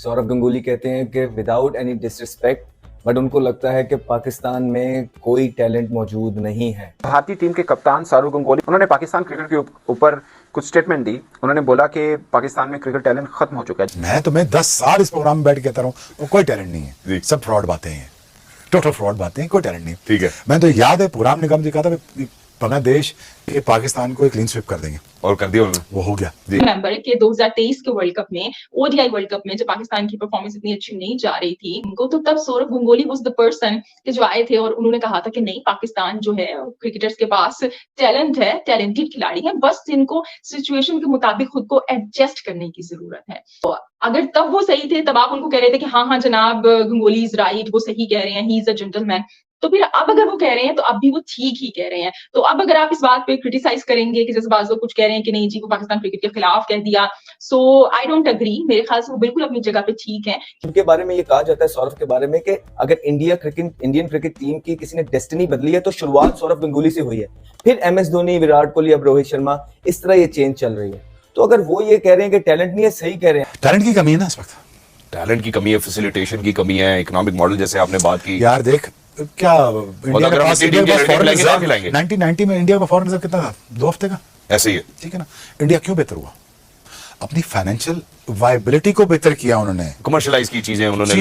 सौरव गंगुली कहते हैं कि विदाउट एनी डिसरिस्पेक्ट बट उनको लगता है कि पाकिस्तान में कोई टैलेंट मौजूद नहीं है। भारतीय टीम के कप्तान सौरव गंगुली उन्होंने पाकिस्तान क्रिकेट के ऊपर कुछ स्टेटमेंट दी। उन्होंने बोला कि पाकिस्तान में क्रिकेट टैलेंट खत्म हो चुका है। मैं तुम्हें 10 साल इस प्रोग्राम में बैठ के कहता रहा हूँ वो कोई टैलेंट नहीं है, सब फ्रॉड बातें हैं, टोटल फ्रॉड बातें हैं, कोई टैलेंट नहीं। ठीक है, मैं तो याद है प्रोग्राम ने कम दिखा था बांग्लादेश के पाकिस्तान को एक क्लीन स्वीप कर देंगे और कर दिया उन्होंने, वो हो गया। रिमेंबर के 2023 के वर्ल्ड कप में, ओडीआई वर्ल्ड कप में जब पाकिस्तान की परफॉर्मेंस इतनी अच्छी नहीं जा रही थी उनको, तो तब Sourav Ganguly was the person कि जो आए थे और उन्होंने कहा था कि नहीं, पाकिस्तान जो है क्रिकेटर्स के पास टैलेंट है, टैलेंटेड खिलाड़ी है, बस इनको सिचुएशन के मुताबिक खुद को एडजस्ट करने की जरूरत है। तो अगर तब वो सही थे, तब आप उनको कह रहे थे कि हाँ हाँ जनाब गंगुली इज राइट, वो सही कह रहे हैं, ही इज अ जेंटलमैन, तो फिर अब अगर वो कह रहे हैं तो अब भी वो ठीक ही कह रहे हैं। तो अब अगर आप इस बात पे क्रिटिसाइज करेंगे कि जैसे बाज़ लोग कुछ कह रहे हैं कि नहीं जी वो पाकिस्तान क्रिकेट के खिलाफ कह दिया, सो आई डोंट एग्री। मेरे ख्याल से वो बिल्कुल अपनी जगह पे ठीक है। उनके बारे में ये कहा जाता है सौरव के बारे में कि अगर इंडियन क्रिकेट टीम की किसी ने डेस्टिनी बदली है तो शुरुआत सौरव गंगुली से हुई है, फिर एमएस धोनी, विराट कोहली, अब रोहित शर्मा, इस तरह ये चेंज चल रही है। तो अगर वो ये कह रहे हैं कि टैलेंट नहीं है, सही कह रहे हैं। टैलेंट की कमी है ना इस वक्त, टैलेंट की कमी है, फैसिलिटेशन की कमी है, इकोनॉमिक मॉडल जैसे आपने बात की। यार देख क्या इंडिया के पास 1990 में इंडिया का फॉरेन रिजर्व कितना था? 2 हफ्ते का, ऐसे ही है। ठीक है ना, इंडिया क्यों बेहतर हुआ? अपनी फाइनेंशियल वायबिलिटी को बेहतर किया उन्होंने, कमर्शियलाइज की चीजें उन्होंने,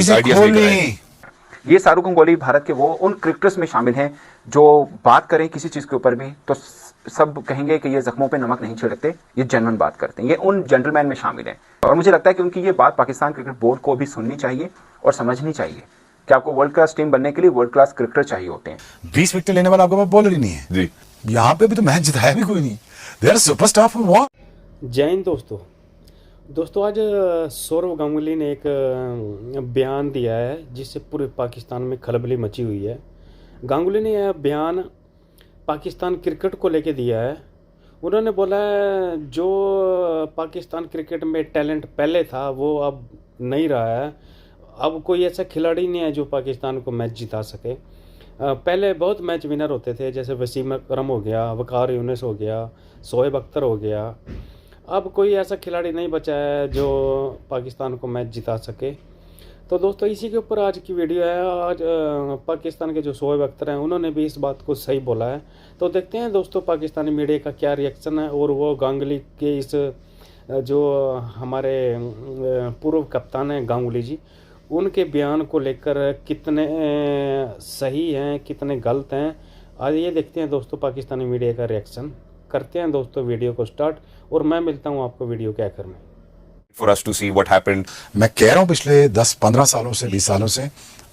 ये सौरव गंगुली भारत के वो उन क्रिकेटर्स में शामिल हैं जो बात करें किसी चीज के ऊपर भी तो सब कहेंगे कि ये जख्मों पे नमक नहीं छिड़कते, ये जेन्युइन बात करते हैं, ये उन जेंटलमैन में शामिल हैं। और मुझे लगता है कि उनकी ये बात पाकिस्तान क्रिकेट बोर्ड को भी सुननी चाहिए और समझनी चाहिए कि आपको वर्ल्ड क्लास टीम बनने के लिए वर्ल्ड क्लास क्रिकेटर चाहिए होते हैं। 20 विकेट लेने वाला आपके पास बॉलर ही नहीं है जी। यहाँ पे भी तो मैच जिताया भी कोई नहीं। They are superstar for what? जय हिंद दोस्तों आज सौरव गंगुली ने एक बयान दिया है जिससे पूरे पाकिस्तान में खलबली मची हुई है। गंगुली ने यह बयान पाकिस्तान क्रिकेट को लेके दिया है। उन्होंने बोला है जो पाकिस्तान क्रिकेट में टैलेंट पहले था वो अब नहीं रहा है। अब कोई ऐसा खिलाड़ी नहीं है जो पाकिस्तान को मैच जिता सके। पहले बहुत मैच विनर होते थे, जैसे वसीम अकरम हो गया, वकार यूनिस हो गया, शोएब अख्तर हो गया। अब कोई ऐसा खिलाड़ी नहीं बचा है जो पाकिस्तान को मैच जिता सके। तो दोस्तों इसी के ऊपर आज की वीडियो है। आज पाकिस्तान के जो शोएब अख्तर हैं उन्होंने भी इस बात को सही बोला है। तो देखते हैं दोस्तों पाकिस्तानी मीडिया का क्या रिएक्शन है और वो गांगुली के इस जो हमारे पूर्व कप्तान हैं गांगुली जी, उनके बयान को लेकर कितने सही हैं कितने गलत हैं, आज ये देखते हैं दोस्तों पाकिस्तानी मीडिया का रिएक्शन। करते हैं दोस्तों वीडियो को स्टार्ट और मैं मिलता हूं आपको वीडियो के आखिर में। For us to see what happened. मैं कह रहा हूं पिछले 10-15 सालों से 20 सालों से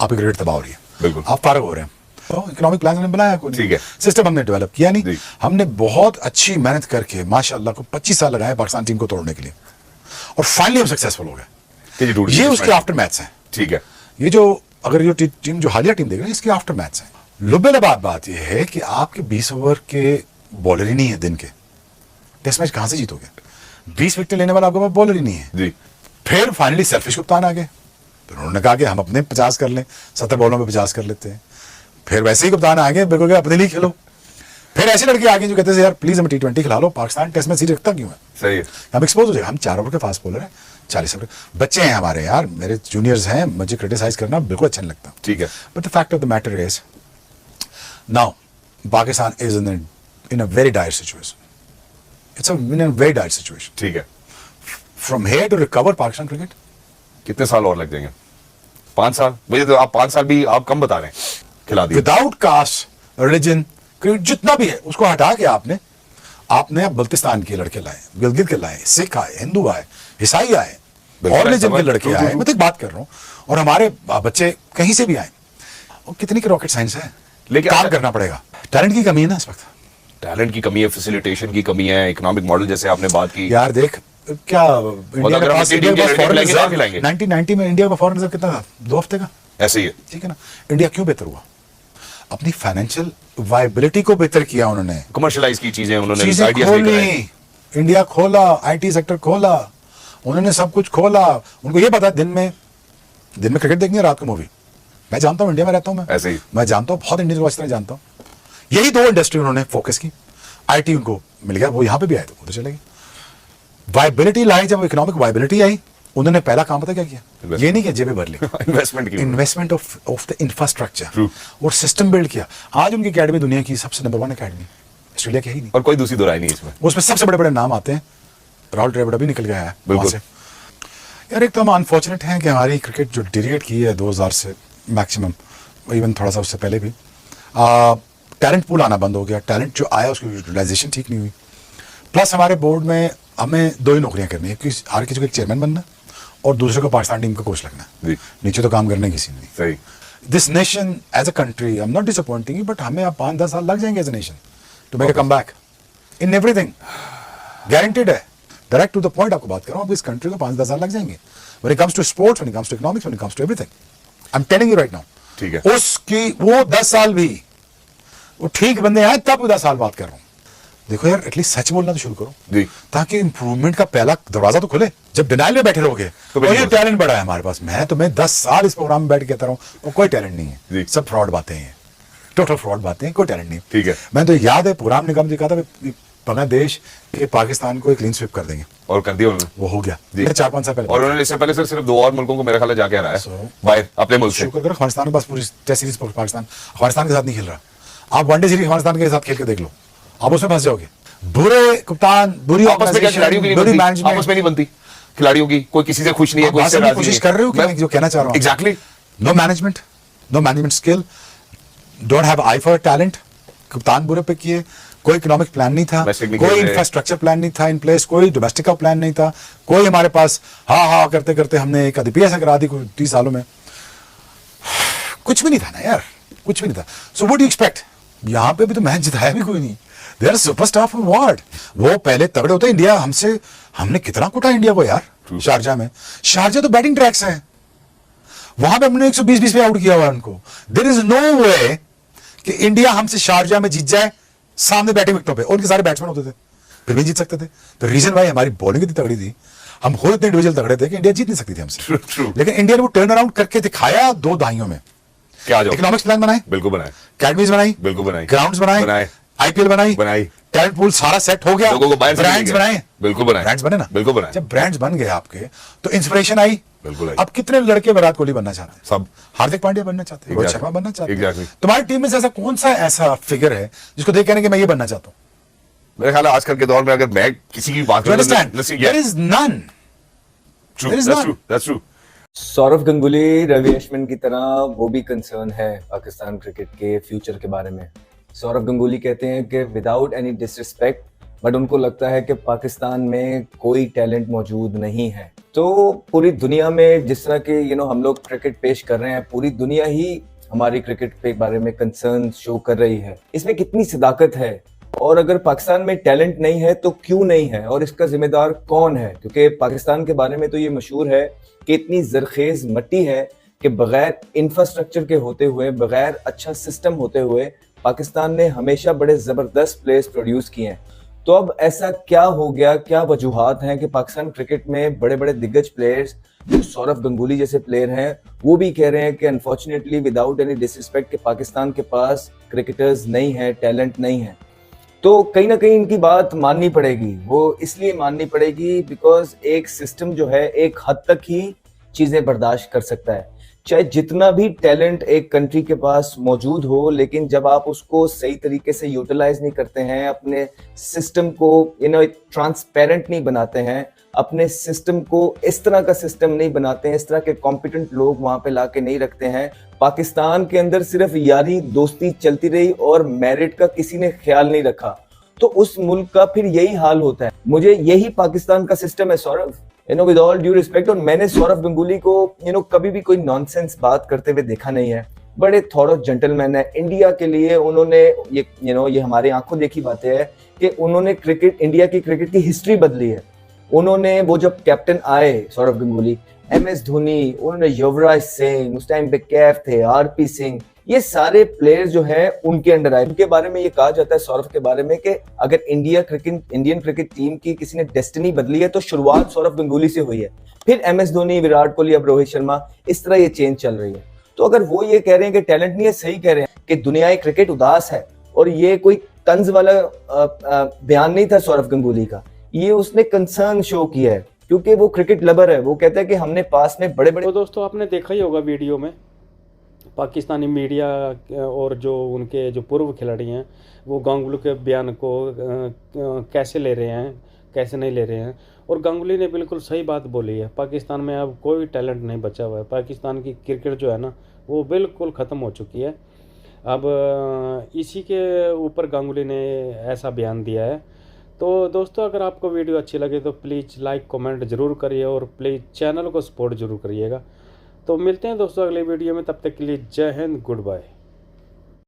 आपकी क्रिकेट तबाह हो रही है। बिल्कुल, आप फारग हो रहे हैं। तो इकोनॉमिक प्लान हमने बनाया कोई, ठीक है, सिस्टम हमने डेवलप किया नहीं। हमने बहुत अच्छी मेहनत करके माशाल्लाह को 25 साल लगाए पाकिस्तान टीम को तोड़ने के लिए और फाइनली हम सक्सेसफुल हो गए। ये उसके आफ्टर मैथ्स हैं। ठीक है, ये जो अगर ये टीम जो हालिया टीम देख रहे हैं इसके आफ्टर मैथ्स हैं। लुबेलाबाद बात ये है कि आपके 20 ओवर के बॉलर ही नहीं है दिन के, टेस्ट मैच कहां से जीतोगे? 20 विकेट लेने वाला आपके पास बॉलर ही नहीं है जी। फिर फाइनली सेल्फिश कप्तान आ गए, फिर उन्होंने कहा कि हम अपने 50 कर लें, 70 बॉलों में 50 कर लेते हैं। फिर वैसे ही कप्तान आ गए, बिल्कुल अपने लिए खेलो। फिर ऐसे लड़के आ गए जो कहते हैं यार प्लीज हमें T20 खिला लो, पाकिस्तान टेस्ट मैच सीरीज रखता क्यों है? सही है, हम एक्सपोज हो जाए। हम 4 ओवर के फास्ट बॉलर हैं, 40 ओवर बच्चे हैं हमारे, यार मेरे जूनियर्स हैं, मुझे क्रिटिसाइज करना बिल्कुल अच्छा नहीं लगता। ठीक है, but the fact of the matter is now Pakistan is in a very dire situation. It's a very dire situation. ठीक है, from here to recover Pakistan cricket कितने साल और लग जाएंगे? 5 साल? मुझे तो आप 5 साल भी आप कम बता रहे हैं। खिला दिया विदाउट कास्ट, रिलीजन, जितना भी है उसको हटा के आपने बल्तिस्तान के लड़के लाए, गिलगित के लाए, सिख आए, हिंदू आए, ईसाई आए, और रिलीजन के लड़के आए। मैं तो एक बात कर रहा हूँ, और हमारे बच्चे कहीं से भी आए। और कितनी की रॉकेट साइंस है, लेकिन काम करना पड़ेगा। टैलेंट की कमी है ना इस वक्त, टैलेंट की कमी है, फैसिलिटेशन की कमी है, इकोनॉमिक मॉडल जैसे आपने बात की। यार देख क्या इंडिया के पास 1990 में इंडिया का फॉरेन रिजर्व कितना था? 2 हफ्ते का, ऐसे ही है। ठीक है ना, इंडिया क्यों बेहतर हुआ? अपनी फाइनेंशियल वायबिलिटी को बेहतर किया उन्होंने, कमर्शियलाइज की चीजें उन्होंने, इंडिया खोला, IT सेक्टर खोला, उन्होंने सब कुछ खोला। उनको ये पता दिन में क्रिकेट देखनी है, रात को मूवी। मैं जानता हूँ, इंडिया में रहता हूँ, मैं ऐसे ही मैं जानता हूँ, बहुत इंडियन को इस तरह जानता हूँ। यही 2 इंडस्ट्री उन्होंने फोकस की। IT उनको मिल गया, वो यहां पे भी आए तो उधर चले गए। वायबिलिटी लाई, जब इकोनॉमिक वायबिलिटी आई उन्होंने पहला काम पता क्या किया? Investment. ये नहीं कि जेबें भर ली, इन्वेस्टमेंट की investment of the infrastructure True. और सिस्टम बिल्ड किया। आज उनकी एकेडमी दुनिया की सबसे नंबर 1 एकेडमी, ऑस्ट्रेलिया की है ही नहीं। और कोई दूसरी दोराई नहीं इसमें। उसमें सबसे बड़े बड़े नाम आते हैं। राहुल द्रविड़ अभी निकल गया है वहां बिल्कुल। से। यार एक तो हम अनफॉर्चुनेट हैं कि हमारी क्रिकेट जो डिरिएट की है 2000 से मैक्सिमम, इवन थोड़ा सा उससे पहले भी, टैलेंट पूल आना बंद हो गया। टैलेंट जो आया उसकी यूटिलाइजेशन ठीक नहीं हुई। प्लस हमारे बोर्ड में हमें 2 ही नौकरियां करनी है, कि हर किसी को एक चेयरमैन बनना और दूसरे को पाकिस्तान टीम का कोच लगना। जी। नीचे तो काम करने किसी ने नहीं। सही। This nation as a country, I am not disappointing you, but हमें अब 5-10 साल लग जाएंगे as a nation to make a come back in everything. Guaranteed है, डायरेक्ट टू द पॉइंट आपको बात कर रहा हूँ। अब इस कंट्री को 5-10 साल लग जाएंगे। When it comes to sports, when it comes to economics, when it comes to everything, I am telling you right now. ठीक है। उसकी वो 10 साल भी वो ठीक बंदे आए तब 10 साल बात कर रहा हूँ। देखो यार, एटलीस्ट सच बोलना तो शुरू करो जी। ताकि इंप्रूवमेंट का पहला दरवाजा तो खुले। जब डिनाइल में बैठे रहोगे तो और ये बिल्कुल। टैलेंट बड़ा है हमारे पास, मैं तुम्हें 10 साल इस प्रोग्राम में बैठ के कहता रहा हूँ और कोई टैलेंट नहीं जी। है, सब फ्रॉड बातें हैं, टोटल फ्रॉड बातें हैं, कोई टैलेंट नहीं। ठीक है। मैं तो याद है प्रोग्राम ने कहा था बांग्लादेश के पाकिस्तान को एक क्लीन स्वीप कर देंगे, और कर दिया उन्होंने। वो हो गया जी। 4-5 साल पहले। और उन्होंने इससे पहले सिर्फ 2 और मुल्कों को मेरा ख्याल है जाके हराया So- बाहर अपने मुल्क से। शुक्र करो अफगानिस्तान के पास पूरी टेस्ट सीरीज पाकिस्तान अफगानिस्तान के साथ नहीं खेल रहा। आप वनडे सीरीज अफगानिस्तान के साथ खेल के देख लो, आप उसमें फंस जाओगे। बुरे कप्तान, बुरी आपस में क्या खिलाड़ियों की नहीं बुरी बनती? मैनेजमेंट, आपस में नहीं बनती खिलाड़ियों की, कोई किसी से खुश नहीं है, आप कोई बात इससे करने की राजी कोशिश नहीं कर रहे हो कि मैं- मैं जो कहना चाह रहा हूँ? Exactly. No management skill, don't have eye for talent. कप्तान बुरे पे किए, कोई इकोनॉमिक प्लान नहीं था, Domestic नहीं कोई खेल रहे। इंफ्रास्ट्रक्चर प्लान नहीं था इन प्लेस, कोई डोमेस्टिक का प्लान नहीं था, कोई हमारे पास हाँ करते करते हमने एक आदि करा दी 30 सालों में। कुछ भी नहीं था ना यार, कुछ भी नहीं था। So what do you expect? यहाँ पे भी तो मैच जिताया भी कोई नहीं। They are superstar for what? वो पहले तगड़े होते इंडिया हमसे, हमने कितना कुटा इंडिया को यार। शारजा में, शारजा तो बैटिंग ट्रैक्स है, वहां पे हमने 120 पे आउट किया हुआ है उनको। देयर इज नो वे कि इंडिया हमसे शारजा में जीत जाए सामने बैटिंग विकेटों पे, और उनके सारे बैट्समैन होते थे, फिर भी जीत सकते थे। तो रीजन भाई हमारी बॉलिंग इतनी तगड़ी थी, हम खुद इतने इंडिविजुअल तगड़े थे कि इंडिया जीत नहीं सकती थी हमसे। True. लेकिन इंडिया ने वो टर्न अराउंड करके दिखाया 2 दहाइयों में। क्या जाओ इकोनॉमिक्स प्लान बनाए, बिल्कुल बनाए, अकेडमीज बनाई, बिल्कुल बनाई, ग्राउंड्स बनाए, बनाए, आईपीएल बनाई, टैलेंट पूल सारा सेट हो गया, लोगों को बाहर से ब्रांड्स लेके बनाए, गए। बिल्कुल बनाए, ब्रांड्स बने ना, बिल्कुल बनाए। जब ब्रांड्स बन गए आपके तो इंस्पिरेशन आई। बिल्कुल आई। अब कितने लड़के विराट कोहली बनना चाहते हैं, सब। हार्दिक पांड्या बनना चाहते हैं, रोहित Exactly. शर्मा बनना चाहते हैं। Exactly. तुम्हारी टीम में से ऐसा कौन सा ऐसा फिगर है जिसको देख कहने कि मैं ये बनना चाहता हूँ? मेरे ख्याल है आजकल के दौर में अगर मैं किसी की बात You understand? There is none. there is none. That's true. Sourav Ganguly, Ravi Ashwin की तरह वो भी कंसर्न है पाकिस्तान क्रिकेट के फ्यूचर के बारे में। सौरव गंगुली कहते हैं कि विदाउट एनी डिसरिस्पेक्ट, बट उनको लगता है कि पाकिस्तान में कोई टैलेंट मौजूद नहीं है। तो पूरी दुनिया में जिस तरह के हम लोग क्रिकेट पेश कर रहे हैं, पूरी दुनिया ही हमारी क्रिकेट के बारे में कंसर्न शो कर रही है। इसमें कितनी सदाकत है, और अगर पाकिस्तान में टैलेंट नहीं है तो क्यों नहीं है, और इसका जिम्मेदार कौन है? क्योंकि पाकिस्तान के बारे में तो ये मशहूर है कि इतनी जरखेज मट्टी है कि बगैर इंफ्रास्ट्रक्चर के होते हुए, बगैर अच्छा सिस्टम होते हुए, पाकिस्तान ने हमेशा बड़े जबरदस्त प्लेयर्स प्रोड्यूस किए हैं। तो अब ऐसा क्या हो गया, क्या वजूहात हैं कि पाकिस्तान क्रिकेट में बड़े बड़े दिग्गज प्लेयर्स जो सौरव गंगुली जैसे प्लेयर हैं, वो भी कह रहे हैं कि अनफॉर्चुनेटली विदाउट एनी डिसरिस्पेक्ट, के पाकिस्तान के पास क्रिकेटर्स नहीं है, टैलेंट नहीं है। तो कहीं ना कहीं इनकी बात माननी पड़ेगी। वो इसलिए माननी पड़ेगी बिकॉज एक सिस्टम जो है एक हद तक ही चीजें बर्दाश्त कर सकता है। चाहे जितना भी टैलेंट एक कंट्री के पास मौजूद हो, लेकिन जब आप उसको सही तरीके से यूटिलाइज नहीं करते हैं, अपने सिस्टम को ट्रांसपेरेंट नहीं बनाते हैं, अपने सिस्टम को इस तरह का सिस्टम नहीं बनाते हैं, इस तरह के कॉम्पिटेंट लोग वहां पे लाके नहीं रखते हैं, पाकिस्तान के अंदर सिर्फ यारी दोस्ती चलती रही और मेरिट का किसी ने ख्याल नहीं रखा, तो उस मुल्क का फिर यही हाल होता है। मुझे यही पाकिस्तान का सिस्टम है Sourav, with all due respect. और मैंने सौरव गंगुली को कभी भी कोई नॉनसेंस बात करते हुए देखा नहीं है। बड़े थॉरो जेंटलमैन है। इंडिया के लिए उन्होंने ये हमारे आंखों देखी बातें है कि उन्होंने इंडिया की क्रिकेट की हिस्ट्री बदली है। उन्होंने वो जब कैप्टन आए सौरव गंगुली, MS धोनी, उन्होंने युवराज सिंह, उस टाइम पे कैफ थे, RP सिंह, ये सारे प्लेयर्स जो है उनके अंडर आए। उनके बारे में ये कहा जाता है सौरव के बारे में कि अगर इंडियन क्रिकेट टीम की किसी ने डेस्टिनी बदली है तो शुरुआत सौरव गंगुली से हुई है। फिर MS धोनी, विराट कोहली, अब रोहित शर्मा, इस तरह ये चेंज चल रही है। तो अगर वो ये कह रहे हैं कि टैलेंट नहीं है, सही कह रहे हैं कि दुनिया क्रिकेट उदास है, और ये कोई तंज वाला बयान नहीं था सौरव गंगुली का, ये उसने कंसर्न शो किया है क्योंकि वो क्रिकेट लवर है। वो कहता है कि हमने पास में बड़े बड़े तो दोस्तों आपने देखा ही होगा वीडियो में, पाकिस्तानी मीडिया और जो उनके जो पूर्व खिलाड़ी हैं वो गांगुली के बयान को कैसे ले रहे हैं, कैसे नहीं ले रहे हैं। और गांगुली ने बिल्कुल सही बात बोली है, पाकिस्तान में अब कोई टैलेंट नहीं बचा हुआ है। पाकिस्तान की क्रिकेट जो है ना वो बिल्कुल ख़त्म हो चुकी है। अब इसी के ऊपर गांगुली ने ऐसा बयान दिया है। तो दोस्तों अगर आपको वीडियो अच्छी लगे तो प्लीज़ लाइक कमेंट ज़रूर करिए और प्लीज़ चैनल को सपोर्ट ज़रूर करिएगा। तो मिलते हैं दोस्तों अगले वीडियो में, तब तक के लिए जय हिंद, गुड बाय।